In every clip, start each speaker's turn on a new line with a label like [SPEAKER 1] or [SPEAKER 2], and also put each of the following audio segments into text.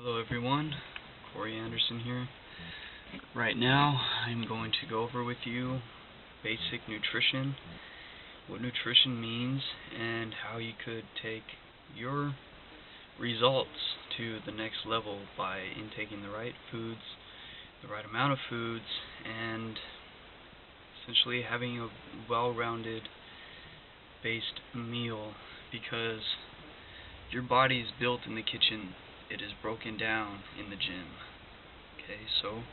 [SPEAKER 1] Hello everyone, Corey Anderson here. Right now I'm going to go over with you basic nutrition, what nutrition means, and how you could take your results to the next level by intaking the right foods, the right amount of foods, and essentially having a well-rounded based meal, because your body is built in the kitchen. It is broken down in the gym. Okay, so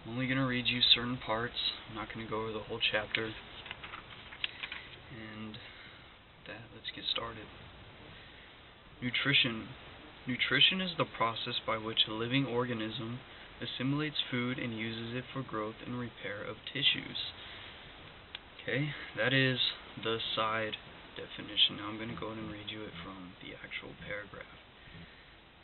[SPEAKER 1] I'm only going to read you certain parts. I'm not going to go over the whole chapter. And let's get started. Nutrition. Nutrition is the process by which a living organism assimilates food and uses it for growth and repair of tissues. Okay, that is the side definition. Now I'm going to go ahead and read you it from the actual paragraph.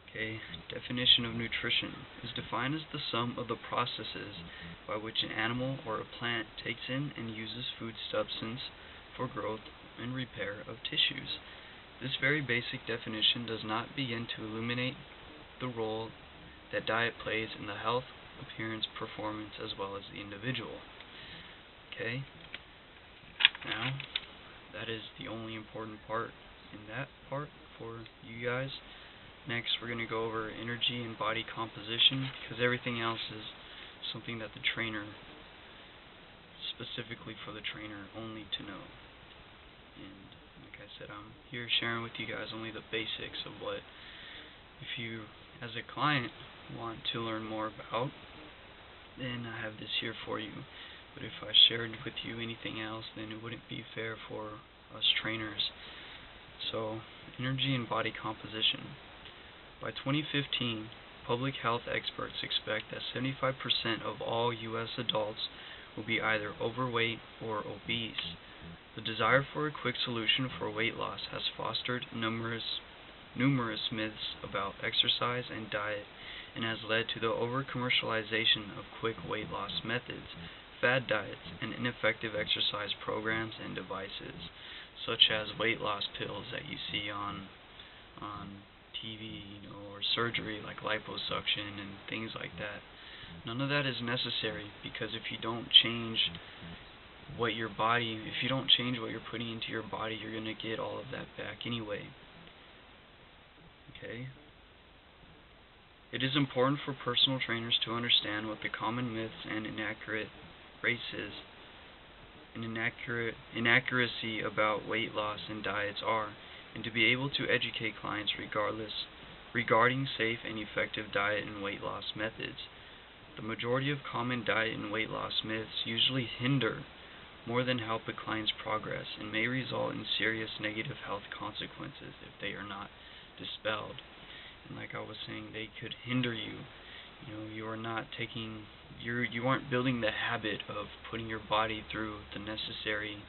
[SPEAKER 1] Okay, definition of nutrition is defined as the sum of the processes by which an animal or a plant takes in and uses food substance for growth and repair of tissues. This very basic definition does not begin to illuminate the role that diet plays in the health, appearance, performance, as well as the individual. Okay, now that is the only important part in that part for you guys. Next, we're going to go over energy and body composition, because everything else is something that the trainer, specifically for the trainer, only to know. And like I said, I'm here sharing with you guys only the basics of what, if you, as a client, want to learn more about, then I have this here for you. But if I shared with you anything else, then it wouldn't be fair for us trainers. So, energy and body composition. By 2015, public health experts expect that 75% of all U.S. adults will be either overweight or obese. The desire for a quick solution for weight loss has fostered numerous myths about exercise and diet, and has led to the over-commercialization of quick weight loss methods, fad diets, and ineffective exercise programs and devices, such as weight loss pills that you see on TV, or surgery like liposuction and things like that. None of that is necessary, because if you don't change what you're putting into your body, you're going to get all of that back anyway. Okay? It is important for personal trainers to understand what the common myths and inaccuracy about weight loss and diets are, and to be able to educate clients regarding safe and effective diet and weight loss methods. The majority of common diet and weight loss myths usually hinder more than help a client's progress, and may result in serious negative health consequences if they are not dispelled. And like I was saying, they could hinder you. You aren't building the habit of putting your body through the necessary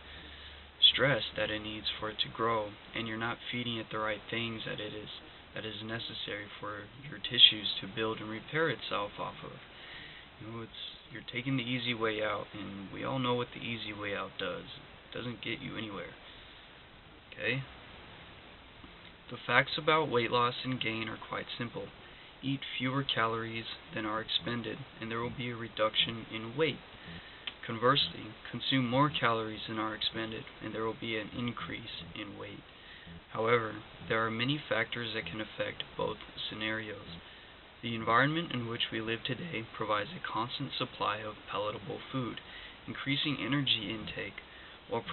[SPEAKER 1] stress that it needs for it to grow, and you're not feeding it the right things that is necessary for your tissues to build and repair itself off of. You're taking the easy way out, and we all know what the easy way out does. It doesn't get you anywhere. Okay? The facts about weight loss and gain are quite simple. Eat fewer calories than are expended, and there will be a reduction in weight. Conversely, consume more calories than are expended, and there will be an increase in weight. However, there are many factors that can affect both scenarios. The environment in which we live today provides a constant supply of palatable food, increasing energy intake while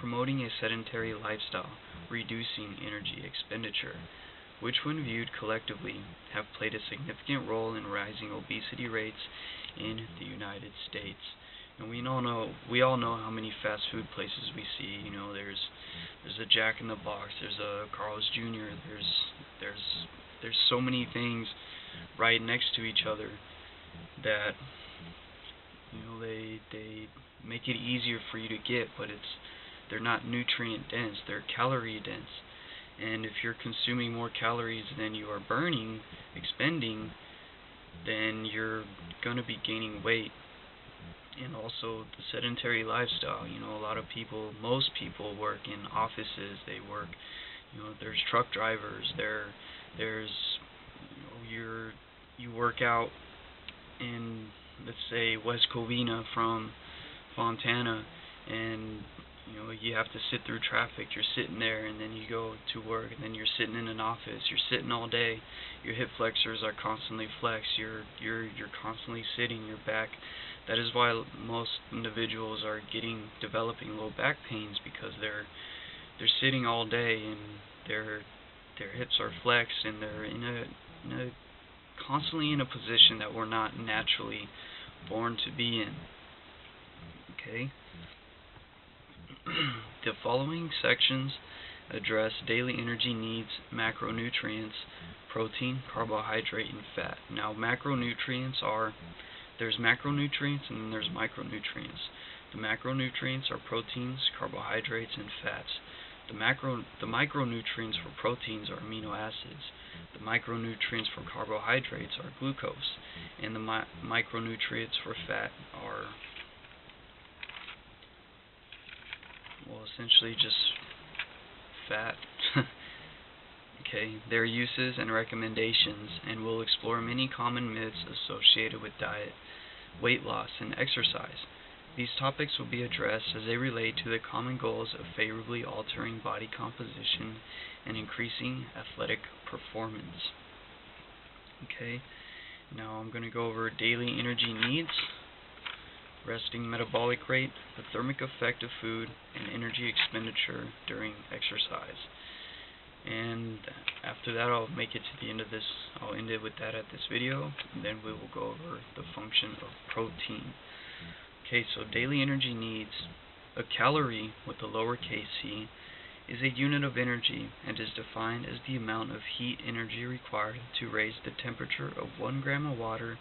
[SPEAKER 1] promoting a sedentary lifestyle, reducing energy expenditure, which when viewed collectively have played a significant role in rising obesity rates in the United States. And we all know how many fast food places we see. There's a Jack in the Box, there's a Carl's Jr., there's so many things right next to each other that they make it easier for you to get, but they're not nutrient dense, they're calorie dense. And if you're consuming more calories than you are expending, then you're going to be gaining weight. And also the sedentary lifestyle. Most people work in offices. They work, there's truck drivers, there's work out in, let's say, West Covina from Fontana, and you have to sit through traffic. You're sitting there, and then you go to work, and then you're sitting in an office. You're sitting all day. Your hip flexors are constantly flexed. You're constantly sitting. Your back. That is why most individuals are developing low back pains, because they're sitting all day, and their hips are flexed, and they're constantly in a position that we're not naturally born to be in. Okay. The following sections address daily energy needs, macronutrients, protein, carbohydrate, and fat. Now, macronutrients there's macronutrients and then there's micronutrients. The macronutrients are proteins, carbohydrates, and fats. The micronutrients for proteins are amino acids. The micronutrients for carbohydrates are glucose, and the micronutrients for fat are, well, essentially just fat. Okay, their uses and recommendations, and we'll explore many common myths associated with diet, weight loss, and exercise. These topics will be addressed as they relate to the common goals of favorably altering body composition and increasing athletic performance. Okay, now I'm going to go over daily energy needs, resting metabolic rate, the thermic effect of food, and energy expenditure during exercise. And after that, I'll make it to the end of this. I'll end it with that at this video, and then we will go over the function of protein. Okay, so daily energy needs. A calorie, with the lowercase c, is a unit of energy and is defined as the amount of heat energy required to raise the temperature of 1 gram of water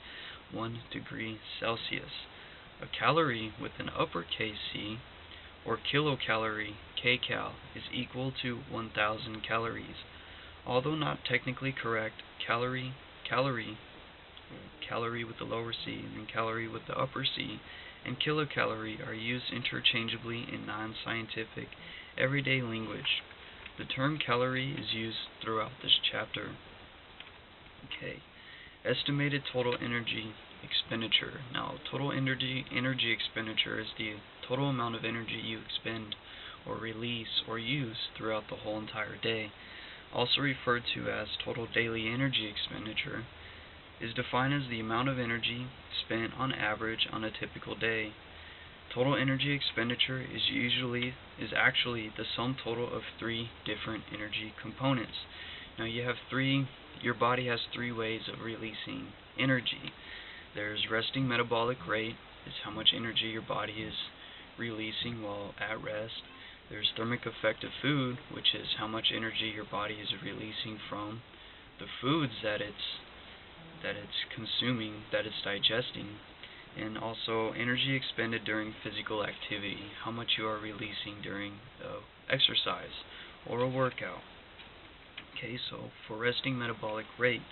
[SPEAKER 1] 1 degree Celsius. A calorie, with an uppercase c, or kilocalorie, kcal, is equal to 1,000 calories. Although not technically correct, calorie with the lower c and calorie with the upper c, and kilocalorie are used interchangeably in non-scientific, everyday language. The term calorie is used throughout this chapter. Okay, estimated total energy expenditure. Now, total energy expenditure is the total amount of energy you expend or release or use throughout the whole entire day. Also referred to as total daily energy expenditure, is defined as the amount of energy spent on average on a typical day. Total energy expenditure is actually the sum total of 3 different energy components. Now, your body has 3 ways of releasing energy. There's resting metabolic rate, is how much energy your body is releasing while at rest. There's thermic effect of food, which is how much energy your body is releasing from the foods that it's consuming, that it's digesting. And also energy expended during physical activity, how much you are releasing during exercise or a workout. Okay, so for resting metabolic rate,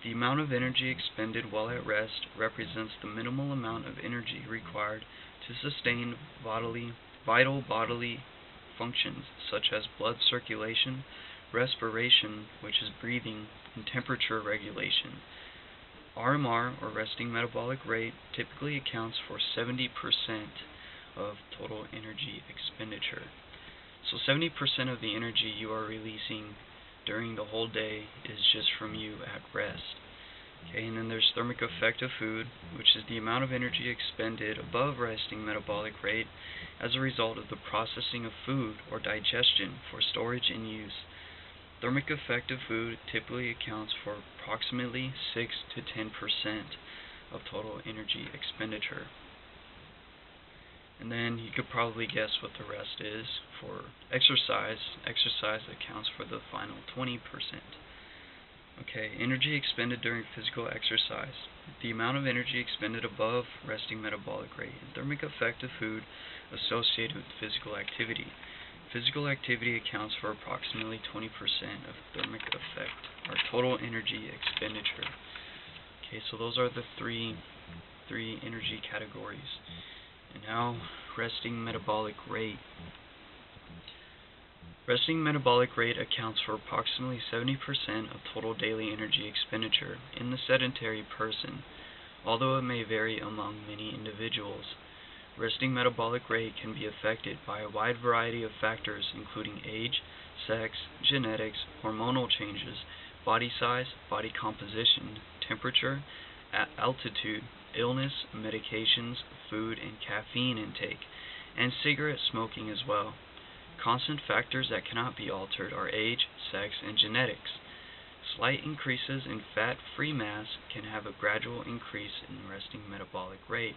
[SPEAKER 1] the amount of energy expended while at rest represents the minimal amount of energy required to sustain vital bodily functions such as blood circulation, respiration, which is breathing, and temperature regulation. RMR, or resting metabolic rate, typically accounts for 70% of total energy expenditure. So 70% of the energy you are releasing during the whole day is just from you at rest. Okay, and then there's thermic effect of food, which is the amount of energy expended above resting metabolic rate as a result of the processing of food or digestion for storage and use. Thermic effect of food typically accounts for approximately 6 to 10% of total energy expenditure. And then you could probably guess what the rest is. For exercise, exercise accounts for the final 20%. Okay, energy expended during physical exercise. The amount of energy expended above resting metabolic rate and thermic effect of food associated with physical activity. Physical activity accounts for approximately 20% of thermic effect, or total energy expenditure. Okay, so those are the three energy categories. And now, resting metabolic rate. Resting metabolic rate accounts for approximately 70% of total daily energy expenditure in the sedentary person, although it may vary among many individuals. Resting metabolic rate can be affected by a wide variety of factors including age, sex, genetics, hormonal changes, body size, body composition, temperature, altitude, illness, medications, food and caffeine intake, and cigarette smoking as well. Constant factors that cannot be altered are age, sex, and genetics. Slight increases in fat-free mass can have a gradual increase in resting metabolic rate.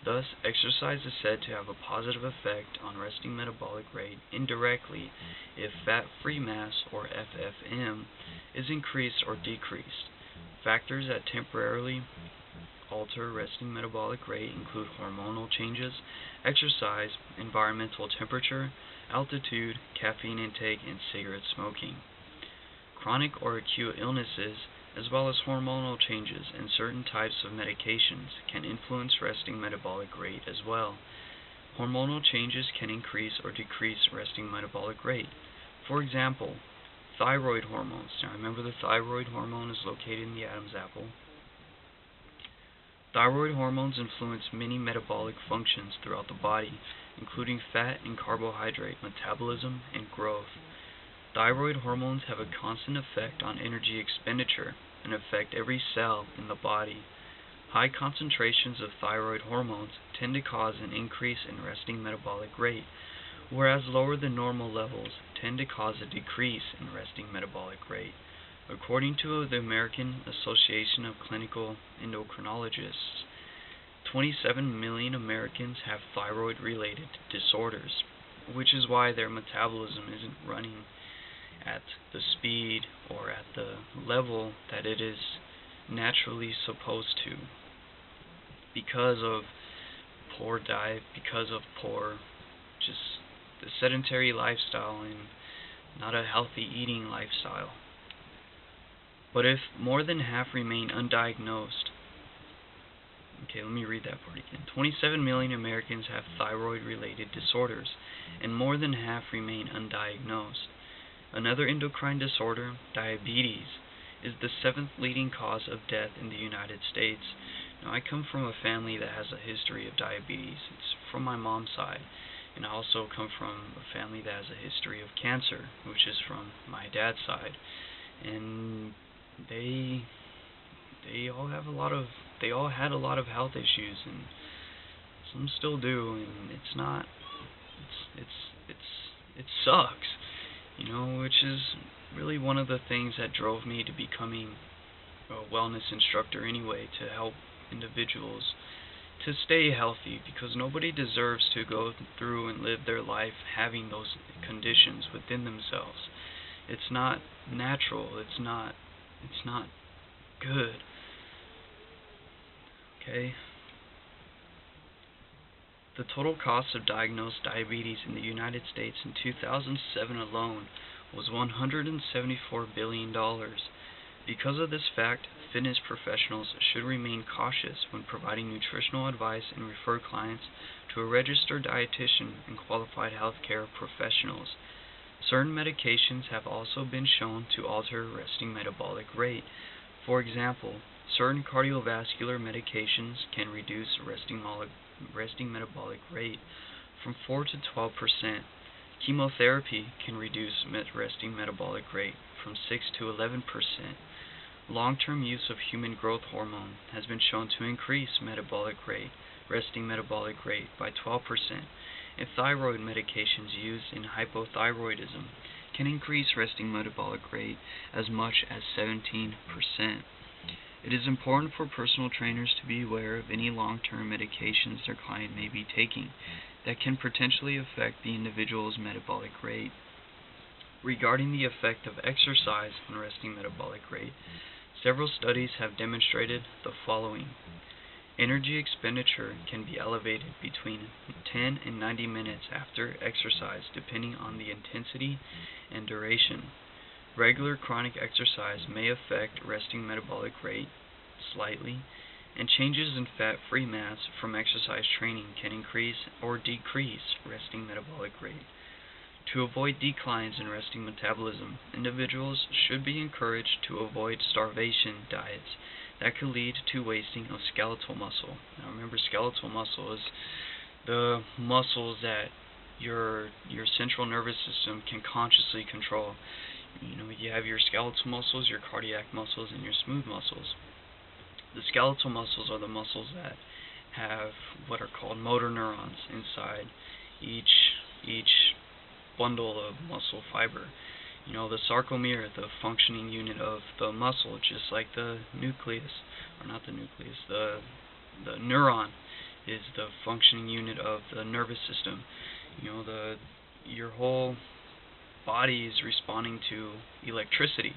[SPEAKER 1] Thus, exercise is said to have a positive effect on resting metabolic rate indirectly if fat-free mass, or FFM, is increased or decreased. Factors that temporarily alter resting metabolic rate include hormonal changes, exercise, environmental temperature, altitude, caffeine intake, and cigarette smoking. Chronic or acute illnesses, as well as hormonal changes and certain types of medications, can influence resting metabolic rate as well. Hormonal changes can increase or decrease resting metabolic rate. For example, thyroid hormones. Now remember, the thyroid hormone is located in the Adam's apple. Thyroid hormones influence many metabolic functions throughout the body, including fat and carbohydrate metabolism and growth. Thyroid hormones have a constant effect on energy expenditure and affect every cell in the body. High concentrations of thyroid hormones tend to cause an increase in resting metabolic rate, whereas lower than normal levels tend to cause a decrease in resting metabolic rate. According to the American Association of Clinical Endocrinologists, 27 million Americans have thyroid-related disorders, which is why their metabolism isn't running at the speed or at the level that it is naturally supposed to, because of poor diet, because of poor just the sedentary lifestyle and not a healthy eating lifestyle. But if more than half remain undiagnosed, okay, let me read that part again. 27 million Americans have thyroid-related disorders, and more than half remain undiagnosed. Another endocrine disorder, diabetes, is the 7th leading cause of death in the United States. Now, I come from a family that has a history of diabetes. It's from my mom's side. And I also come from a family that has a history of cancer, which is from my dad's side. And they all had a lot of health issues, and some still do, and it sucks, which is really one of the things that drove me to becoming a wellness instructor anyway, to help individuals to stay healthy, because nobody deserves to go through and live their life having those conditions within themselves. It's not natural. It's not good. Okay? The total cost of diagnosed diabetes in the United States in 2007 alone was $174 billion. Because of this fact, fitness professionals should remain cautious when providing nutritional advice and refer clients to a registered dietitian and qualified healthcare professionals. Certain medications have also been shown to alter resting metabolic rate. For example, certain cardiovascular medications can reduce resting metabolic rate from 4 to 12%. Chemotherapy can reduce resting metabolic rate from 6 to 11%. Long-term use of human growth hormone has been shown to increase resting metabolic rate by 12%, and thyroid medications used in hypothyroidism can increase resting metabolic rate as much as 17%. It is important for personal trainers to be aware of any long-term medications their client may be taking that can potentially affect the individual's metabolic rate. Regarding the effect of exercise on resting metabolic rate, several studies have demonstrated the following. Energy expenditure can be elevated between 10 and 90 minutes after exercise, depending on the intensity and duration. Regular chronic exercise may affect resting metabolic rate slightly, and changes in fat-free mass from exercise training can increase or decrease resting metabolic rate. To avoid declines in resting metabolism, individuals should be encouraged to avoid starvation diets that could lead to wasting of skeletal muscle. Now remember, skeletal muscle is the muscles that your central nervous system can consciously control. You have your skeletal muscles, your cardiac muscles, and your smooth muscles. The skeletal muscles are the muscles that have what are called motor neurons inside each bundle of muscle fiber. The sarcomere, the functioning unit of the muscle, just like the nucleus, or not the nucleus, the neuron is the functioning unit of the nervous system. Your whole body is responding to electricity.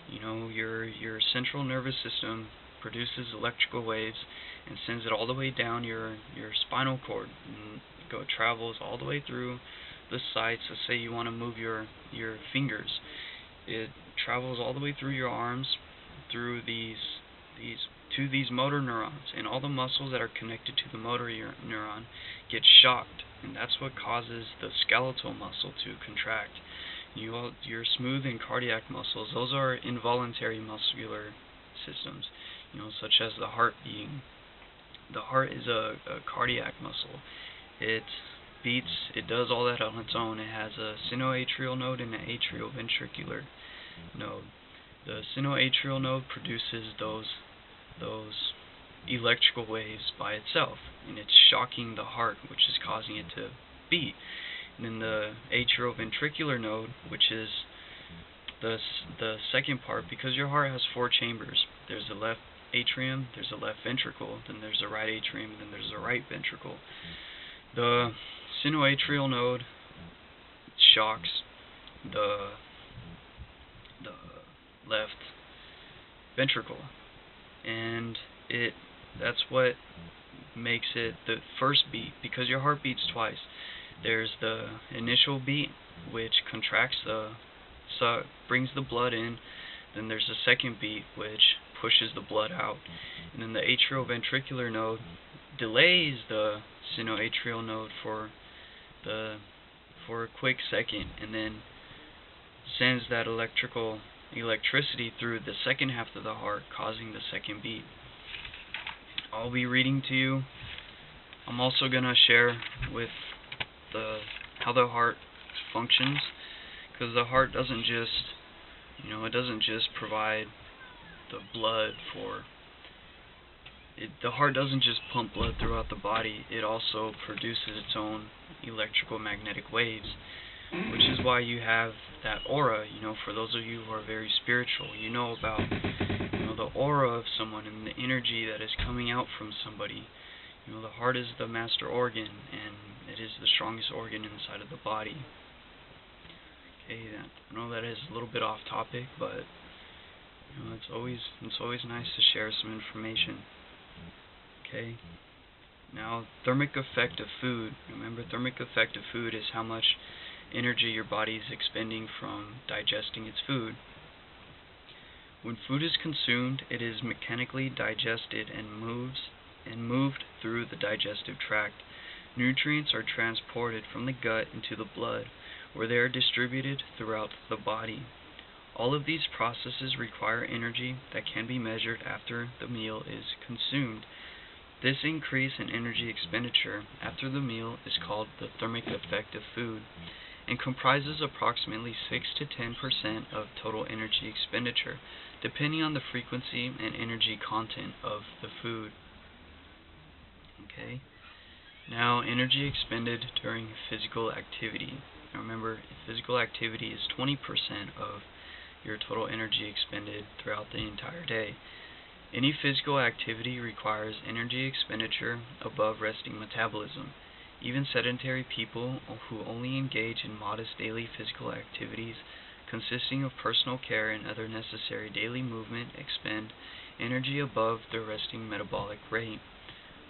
[SPEAKER 1] Your central nervous system produces electrical waves and sends it all the way down your spinal cord, and travels all the way through the sites. Let's say you want to move your fingers. It travels all the way through your arms, through these motor neurons, and all the muscles that are connected to the motor neuron get shocked, and that's what causes the skeletal muscle to contract. Your smooth and cardiac muscles, those are involuntary muscular systems, such as the heart beating. The heart is a cardiac muscle. It beats, it does all that on its own. It has a sinoatrial node and an atrioventricular node. The sinoatrial node produces those electrical waves by itself, and it's shocking the heart, which is causing it to beat. And then the atrioventricular node, which is the second part, because your heart has 4 chambers. There's a left atrium, there's a left ventricle, then there's a right atrium, and then there's a right ventricle. The sinoatrial node shocks the left ventricle, and that's what makes it the first beat, because your heart beats twice. There's the initial beat, which contracts brings the blood in. Then there's the second beat, which pushes the blood out. And then the atrioventricular node delays the sinoatrial node for a quick second, and then sends that electricity through the second half of the heart, causing the second beat. I'll be reading to you. I'm also going to share with how the heart functions, because the heart doesn't just provide the blood the heart doesn't just pump blood throughout the body. It also produces its own electrical magnetic waves, which is why you have that aura. For those of you who are very spiritual, about the aura of someone and the energy that is coming out from somebody. The heart is the master organ, and it is the strongest organ inside of the body. Okay, I know that is a little bit off topic, but it's always nice to share some information. Okay. Now, thermic effect of food. Remember, thermic effect of food is how much energy your body is expending from digesting its food. When food is consumed, it is mechanically digested and moved through the digestive tract. Nutrients are transported from the gut into the blood, where they are distributed throughout the body. All of these processes require energy that can be measured after the meal is consumed. This increase in energy expenditure after the meal is called the thermic effect of food, and comprises approximately 6 to 10% of total energy expenditure, depending on the frequency and energy content of the food. Okay. Now, energy expended during physical activity. Now remember, physical activity is 20% of your total energy expended throughout the entire day. Any physical activity requires energy expenditure above resting metabolism. Even sedentary people who only engage in modest daily physical activities consisting of personal care and other necessary daily movement expend energy above their resting metabolic rate.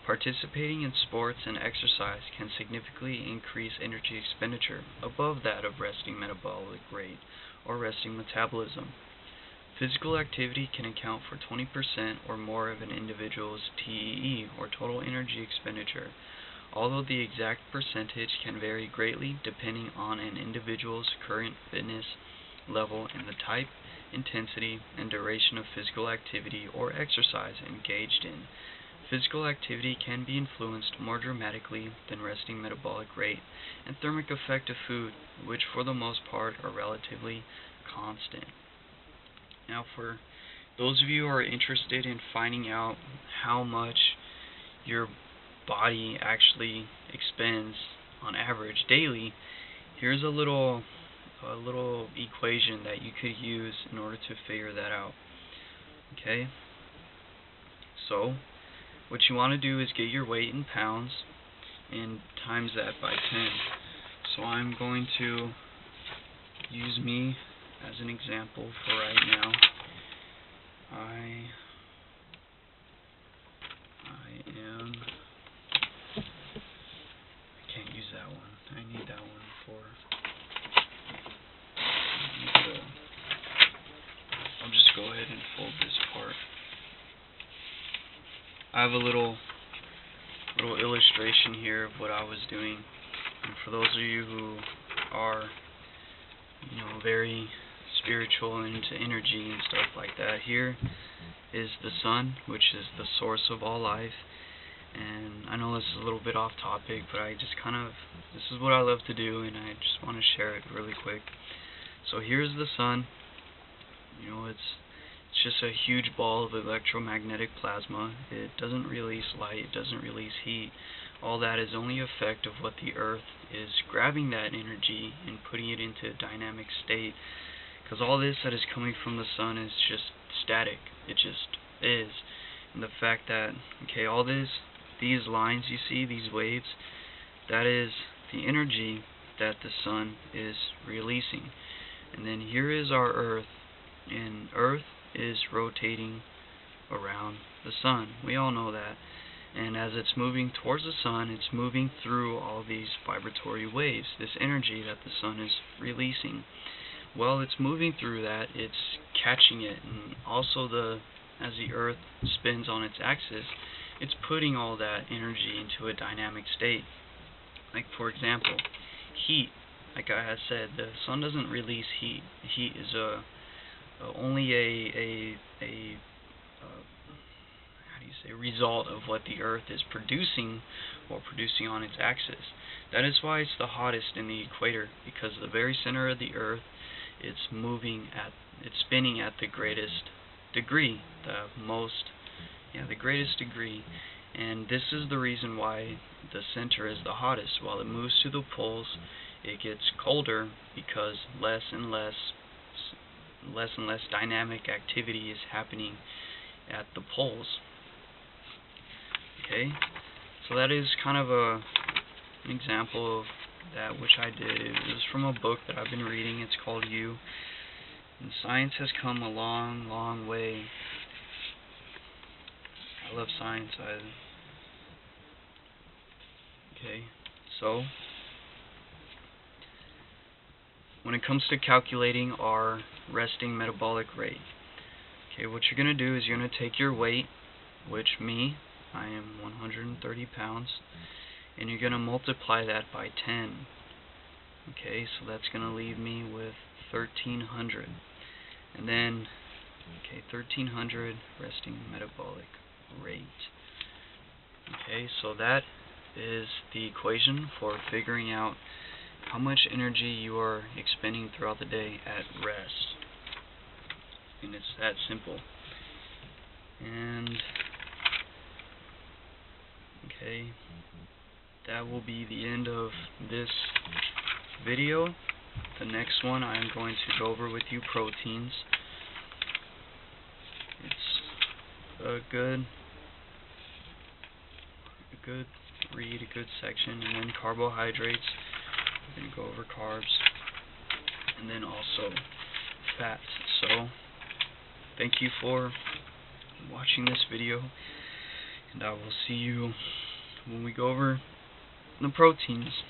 [SPEAKER 1] Participating in sports and exercise can significantly increase energy expenditure above that of resting metabolic rate or resting metabolism. Physical activity can account for 20% or more of an individual's TEE, or total energy expenditure. although the exact percentage can vary greatly depending on an individual's current fitness level and the type, intensity, and duration of physical activity or exercise engaged in. Physical activity can be influenced more dramatically than resting metabolic rate and thermic effect of food, which for the most part are relatively constant. Now, for those of you who are interested in finding out how much your body actually expends on average daily, here's a little equation that you could use in order to figure that out. Okay? So, what you want to do is get your weight in pounds and times that by 10. So I'm going to use me as an example for right now. I can't use that one. I need that one for I'll just go ahead and fold this part. I have a little illustration here of what I was doing, and for those of you who are, very spiritual and into energy and stuff like that, here is the sun, which is the source of all life. And I know this is a little bit off topic, but this is what I love to do, and I just want to share it really quick. So here's the sun. It's just a huge ball of electromagnetic plasma. It doesn't release light, it doesn't release heat. All that is only effect of what the earth is grabbing that energy and putting it into a dynamic state. Because all this that is coming from the sun is just static. It just is. And the fact that, all these lines you see, these waves, that is the energy that the sun is releasing. And then here is our earth, and earth is rotating around the sun. We all know that. And as it's moving towards the sun, it's moving through all these vibratory waves, this energy that the sun is releasing. While it's moving through that, it's catching it, and also as the earth spins on its axis, it's putting all that energy into a dynamic state. Like, for example, heat. Like I had said, the sun doesn't release heat. Heat is only a result of what the earth is producing on its axis. That is why it's the hottest in the equator, because the very center of the earth, it's spinning at the greatest degree, the greatest degree. And this is the reason why the center is the hottest. While it moves to the poles, it gets colder, because less and less dynamic activity is happening at the poles. Okay, so that is kind of an example of that which I did. It was from a book that I've been reading. It's called You. And science has come a long, long way. I love science. Okay, so when it comes to calculating our resting metabolic rate, what you're going to do is you're going to take your weight, which I am 130 pounds, and you're going to multiply that by 10. Okay, so that's going to leave me with 1,300. And then, 1,300 resting metabolic rate. Okay, so that is the equation for figuring out how much energy you are expending throughout the day at rest. And it's that simple. And that will be the end of this video. The next one I'm going to go over with you proteins. It's a good read, a good section. And then carbohydrates, we're going to go over carbs, and then also fats. So thank you for watching this video, and I will see you when we go over the proteins.